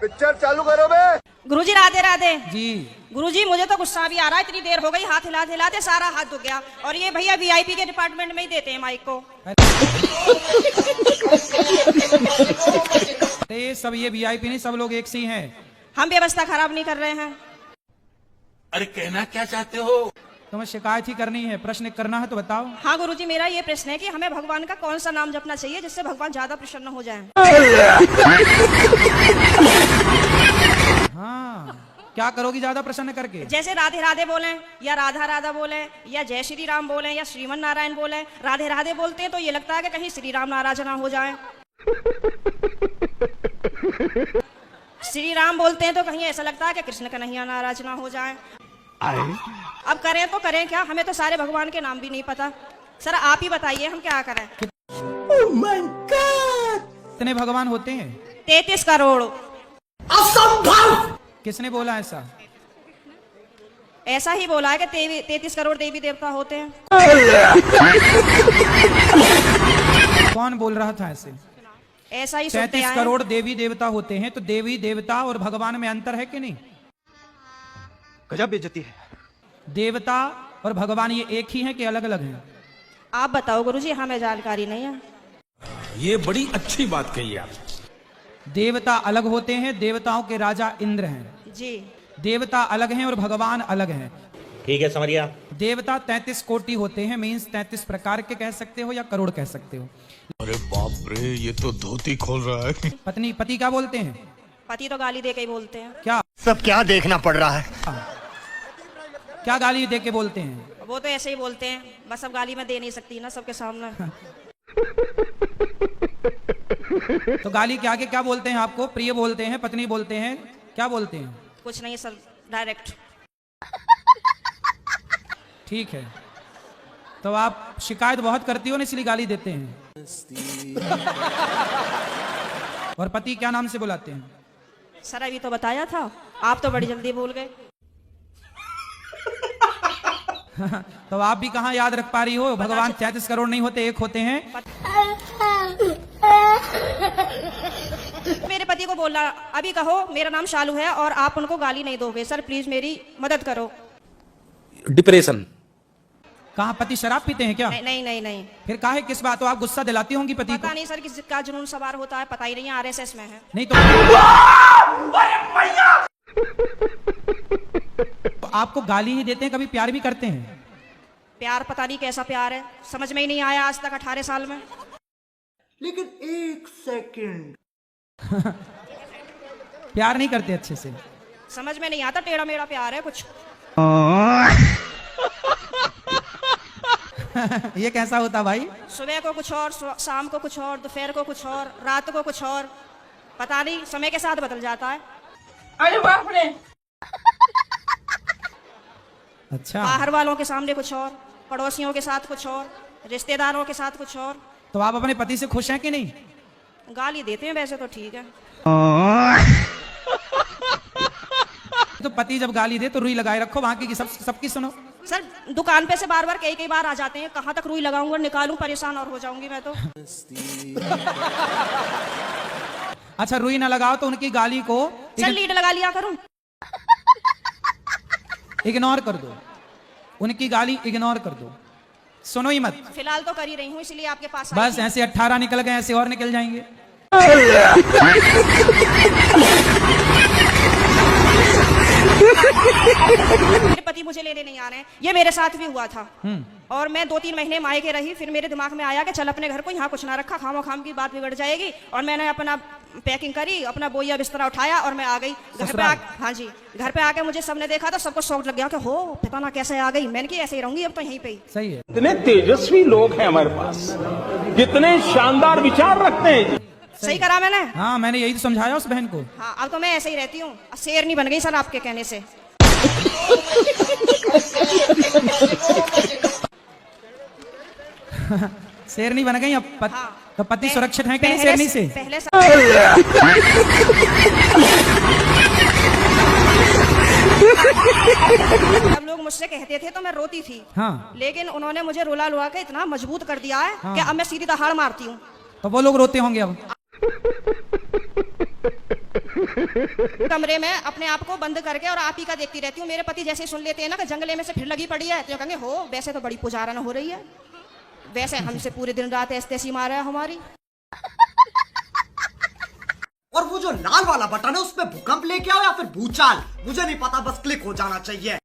Picture चालू करो बे। जी। गुरुजी मुझे तो गुस्सा भी आ रहा है, इतनी देर हो गई, हाथ हिलाते हिलाते सारा हाथ दुख गया। और ये भैया वीआईपी के डिपार्टमेंट में ही देते हैं माइक को। ये सब ये वीआईपी नहीं, सब लोग एक से ही हैं। हम व्यवस्था खराब नहीं कर रहे हैं। अरे कहना क्या चाहते हो? तुम्हें शिकायत ही करनी है, प्रश्न करना है तो बताओ। हाँ गुरुजी, मेरा ये प्रश्न है कि हमें भगवान का कौन सा नाम जपना चाहिए जिससे भगवान ज्यादा प्रसन्न हो जाएं? हाँ, क्या करोगी ज्यादा प्रसन्न करके? जैसे राधे राधे बोलें या राधा राधा बोलें या जय श्री राम बोलें या श्रीमन नारायण बोलें। राधे राधे बोलते हैं तो ये लगता है कि कहीं श्री राम नाराज ना हो जाए। श्री राम बोलते हैं तो कहीं ऐसा लगता है कि कृष्ण कन्हैया नाराज ना हो जाए। अब करें तो करें क्या, हमें तो सारे भगवान के नाम भी नहीं पता। सर आप ही बताइए हम क्या करें? Oh my God! कितने भगवान होते हैं? 33 करोड़। असंभव! किसने बोला ऐसा? ऐसा ही बोला है कि 33 करोड़ देवी देवता होते हैं। कौन बोल रहा था ऐसे? ऐसा ही 33 करोड़ देवी देवता होते हैं, तो देवी देवता और भगवान में अंतर है कि नहीं? गजब बेइज्जती है। देवता और भगवान ये एक ही हैं कि अलग अलग हैं? आप बताओ गुरुजी, हमें जानकारी नहीं है। ये बड़ी अच्छी बात कही आप। देवता अलग होते हैं, देवताओं के राजा इंद्र हैं जी। देवता अलग हैं और भगवान अलग हैं। ठीक है, समझ गया। देवता 33 कोटि होते हैं, मीन्स 33 प्रकार के कह सकते हो या करोड़ कह सकते हो। अरे बाप रे, ये तो धोती खोल रहा है। पति क्या बोलते हैं? पति तो गाली दे के ही बोलते हैं। क्या सब क्या देखना पड़ रहा है? क्या गाली दे के बोलते हैं? वो तो ऐसे ही बोलते हैं, बस अब गाली मैं दे नहीं सकती ना सबके सामने। तो गाली के आगे क्या बोलते हैं आपको? प्रिय बोलते हैं, पत्नी बोलते हैं, क्या बोलते हैं? कुछ नहीं सर, डायरेक्ट। ठीक है, तो आप शिकायत बहुत करती हो ना, इसलिए गाली देते हैं। और पति क्या नाम से बुलाते हैं? सर अभी तो बताया था, आप तो बड़ी जल्दी भूल गए। तो आप भी कहाँ याद रख पा रही हो? भगवान 33 करोड़ नहीं होते, एक होते हैं। मेरे पति को बोलना अभी कहो मेरा नाम शालू है और आप उनको गाली नहीं दोगे। सर प्लीज मेरी मदद करो। डिप्रेशन। कहाँ पति शराब पीते हैं क्या? नहीं नहीं नहीं, नहीं। फिर काहे किस बात? तो आप गुस्सा दिलाती होंगी पति को? पता नहीं सर किसका जुनून सवार होता है, पता ही नहीं, आरएसएस में है। नहीं तो आपको गाली ही देते हैं, कभी प्यार भी करते हैं? प्यार पता नहीं कैसा प्यार है, समझ में ही नहीं आया आज तक 18 साल में। लेकिन एक सेकंड। प्यार नहीं करते अच्छे से? समझ में नहीं आता, टेढ़ा मेढ़ा प्यार है कुछ। ये कैसा होता भाई? सुबह को कुछ और, शाम को कुछ और, दोपहर को कुछ और, रात को कुछ और, पता नहीं समय के साथ बदल जाता है। अरे बाप रे। अच्छा, बाहर वालों के सामने कुछ और, पड़ोसियों के साथ कुछ और, रिश्तेदारों के साथ कुछ और। तो आप अपने पति से खुश हैं कि नहीं? गाली देते हैं वैसे तो ठीक है। तो पति जब गाली दे तो रुई लगाए रखो, बाकी की सबकी सुनो। सर दुकान पे से बार बार कई बार आ जाते हैं, कहाँ तक रुई लगाऊंगा निकालूं, परेशान और हो जाऊंगी मैं तो। अच्छा रुई ना लगाओ तो उनकी गाली को सर लीड लगा लिया करूं? इग्नोर कर दो, उनकी गाली इग्नोर कर दो, सुनो ही मत। फिलहाल तो कर ही रही हूँ, इसलिए आपके पास बस ऐसे 18 निकल गए, ऐसे और निकल जाएंगे। मेरे पति मुझे लेने नहीं आ रहे हैं, ये मेरे साथ भी हुआ था। और मैं 2-3 महीने मायके रही, फिर मेरे दिमाग में आया कि चल अपने घर को यहाँ कुछ ना रखा, खामो खाम की बात बिगड़ जाएगी। और मैंने अपना पैकिंग करी, अपना बोइया बिस्तरा उठाया और मैं आ गई घर पे। हाँ जी, घर पे आके मुझे सबने देखा तो सबको शौक लग गया कि हो पता ना कैसे आ गई। मैंने कि ऐसे ही रहूंगी अब तो यहीं पे ही। सही है। कितने तेजस्वी लोग हैं हमारे पास, कितने शानदार विचार रखते हैं। सही करा मैंने? हाँ मैंने यही तो समझाया उस बहन को। हाँ अब तो मैं ऐसे ही रहती हूँ, शेरनी बन गई सर आपके कहने से। शेरनी बन गई अब हाँ। तो पति सुरक्षित है कि नहीं शेरनी से? पहले सब लोग मुझसे कहते थे तो मैं रोती थी। हाँ। लेकिन उन्होंने मुझे रुला लुआ के इतना मजबूत कर दिया है हाँ। कि अब मैं सीधी दहाड़ मारती हूँ। तो वो लोग रोते होंगे अब। कमरे में अपने आप को बंद करके और आप ही का देखती रहती हूँ। मेरे पति जैसे सुन लेते हैं ना कि जंगले में से फिर लगी पड़ी है, तो कहेंगे हो वैसे तो बड़ी पुजारन हो रही है, वैसे हमसे पूरे दिन रात ऐसी मारा है हमारी। और वो जो लाल वाला बटन है उसमें भूकंप लेके आओ या फिर भूचाल, मुझे नहीं पता, बस क्लिक हो जाना चाहिए।